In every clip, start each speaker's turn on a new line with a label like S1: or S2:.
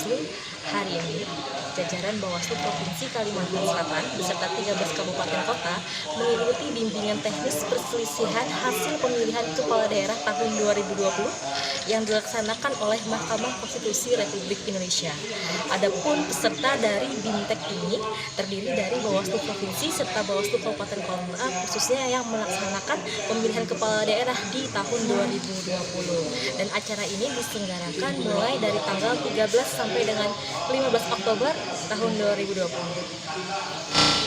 S1: Bawaslu hari ini, jajaran Bawaslu Provinsi Kalimantan Selatan beserta 13 kabupaten kota mengikuti bimbingan teknis perselisihan hasil pemilihan kepala daerah tahun 2020 yang dilaksanakan oleh Mahkamah Konstitusi Republik Indonesia. Adapun peserta dari BIMTEK ini terdiri dari Bawaslu Provinsi serta Bawaslu Kabupaten Kota khususnya yang melaksanakan pemilihan kepala daerah di tahun 2020. Dan acara ini diselenggarakan mulai dari tanggal 13 sampai dengan 15 Oktober tahun 2020.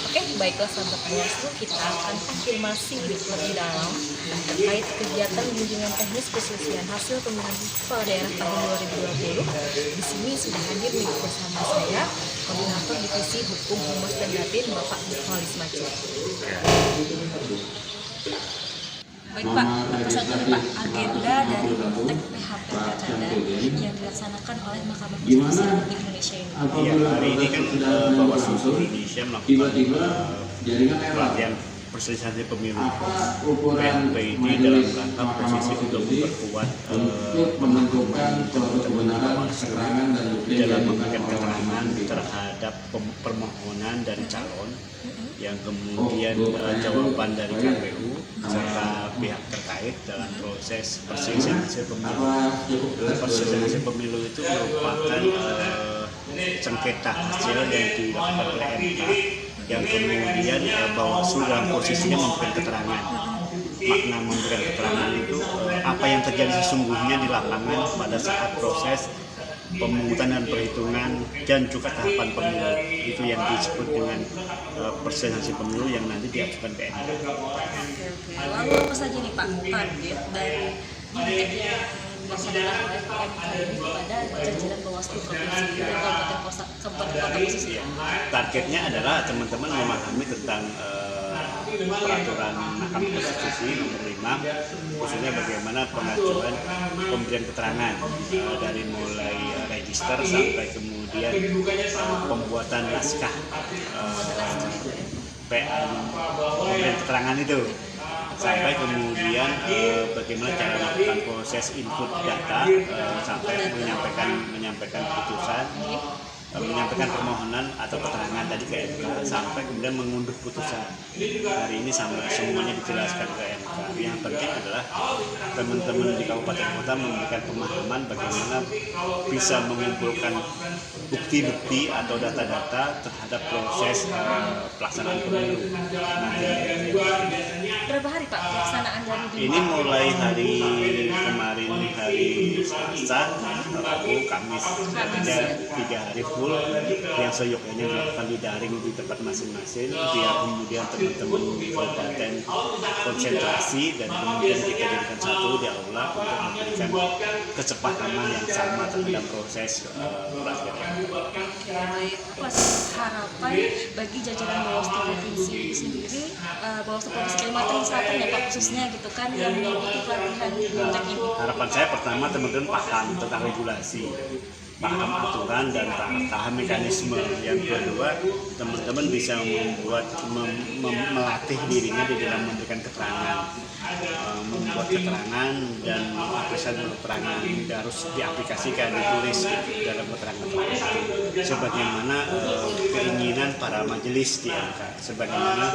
S1: Oke, baiklah sahabat Bawaslu, kita akan konfirmasi lebih dalam terkait kegiatan bimbingan teknis perselisihan hasil pemilihan kepala daerah tahun 2020. Di sini sudah hadir nih bersama saya, Koordinator Divisi Hukum Humas dan Datin, Bapak Nurholis Maju. Baik Pak, apa saja nih Pak agenda dari BIMTEK PHP Pilkada yang dilaksanakan oleh Mahkamah Konstitusi Republik Indonesia ini?
S2: Iya, hari ini kan Bawaslu Indonesia melakukan pelatihan perselisihan pemilu PHP ini dalam rangka posisi untuk memperkuat pemahaman teman-teman Bawaslu dalam memberikan keterangan terhadap permohonan dari calon yang kemudian jawaban dari KPU serta pihak terkait dalam proses perselisihan hasil pemilu. Perselisihan hasil pemilu itu merupakan sengketa hasil yang dilakukan oleh MK yang kemudian Bawaslu dalam posisinya memberikan keterangan. Makna memberikan keterangan itu apa yang terjadi sesungguhnya di lapangan pada saat proses pemungutan dan perhitungan dan juga tahapan pemilu, itu yang disebut dengan perselisihan hasil pemilu yang nanti diajukan ke MK.
S1: Lalu apa saja nih Pak target dari BIMTEK yang dilaksanakan oleh MK ini kepada jajaran Bawaslu Provinsi dan Kabupaten Kota khususnya?
S2: Targetnya adalah teman-teman memahami tentang peraturan Mahkamah Konstitusi nomor 5, khususnya bagaimana pengajuan pemberian keterangan dari mulai register sampai kemudian pembuatan naskah pemberian keterangan itu, sampai kemudian bagaimana cara melakukan proses input data sampai menyampaikan putusan, menyampaikan permohonan atau keterangan tadi ke MK sampai kemudian mengunduh putusan. Hari ini semuanya dijelaskan ke MK. Yang penting adalah teman-teman di kabupaten kota memberikan pemahaman bagaimana bisa mengumpulkan bukti-bukti atau data-data terhadap proses pelaksanaan pemilu.
S1: Berapa hari Pak pelaksanaan dari BIMTEK?
S2: Ini mulai hari kemarin, hari Selasa, Rabu, Kamis, ada 3 hari full yang seyogyanya dilakukan di daring di tempat masing-masing, biar kemudian teman-teman di kabupaten konsentrasi dan kemudian kita jadikan satu di aula untuk memberikan kecepatan yang sama terhadap proses pelaksanaan.
S1: Apa harapan bagi jajaran Bawaslu Provinsi sendiri, Bawaslu Provinsi Kalimantan Selatan ya Pak khususnya gitu kan yang mengikuti pelatihan BIMTEK ini?
S2: Harapan saya pertama teman-teman paham tentang regulasi, paham aturan dan paham mekanisme. Yang kedua, teman-teman bisa melatih dirinya di dalam memberikan keterangan, membuat keterangan dan mengapresiasi keterangan harus diaplikasikan, ditulis dalam keterangan itu sebagaimana keinginan para majelis di MK, sebagaimana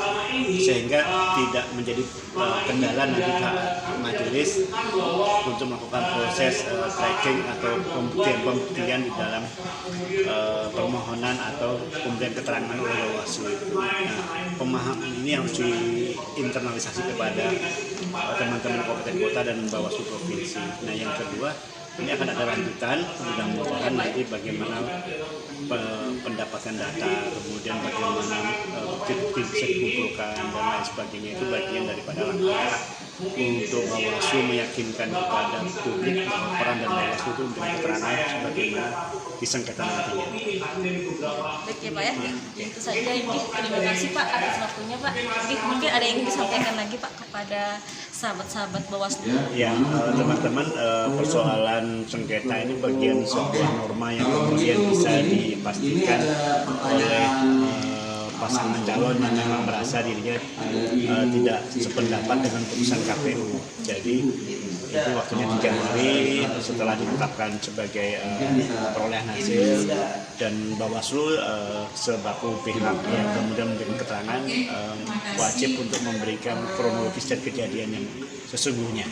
S2: sehingga tidak menjadi kendala nanti majelis untuk melakukan proses tracking atau pembuktian di dalam permohonan atau pemberian keterangan oleh Bawaslu. Nah, pemahaman ini harus diinternalisasi kepada teman-teman kabupaten kota dan Bawaslu provinsi. Nah, yang kedua, ini akan ada lanjutan, mudah-mudahan nanti bagaimana pendapatan data, kemudian bagaimana bukti-bukti bisa dikumpulkan dan lain sebagainya, itu bagian daripada langkah untuk Bawaslu meyakinkan kepada publik bahwa peran dan Bawaslu itu memberikan keterangan sebagaimana disengketa nantinya.
S1: Baik ya Pak ya, itu saja ini. Terima kasih Pak atas waktunya Pak. Mungkin ada yang ingin disampaikan lagi Pak kepada sahabat-sahabat Bawaslu.
S2: Ya, teman-teman, persoalan sengketa ini bagian sebuah norma yang kemudian bisa dipastikan oleh pasangan calon yang memang merasa dirinya tidak sependapat dengan putusan KPU. Jadi itu waktunya 3 hari setelah ditetapkan sebagai perolehan hasil, dan Bawaslu sebagai pihak yang kemudian memberikan keterangan wajib untuk memberikan kronologis dan kejadian yang sesungguhnya.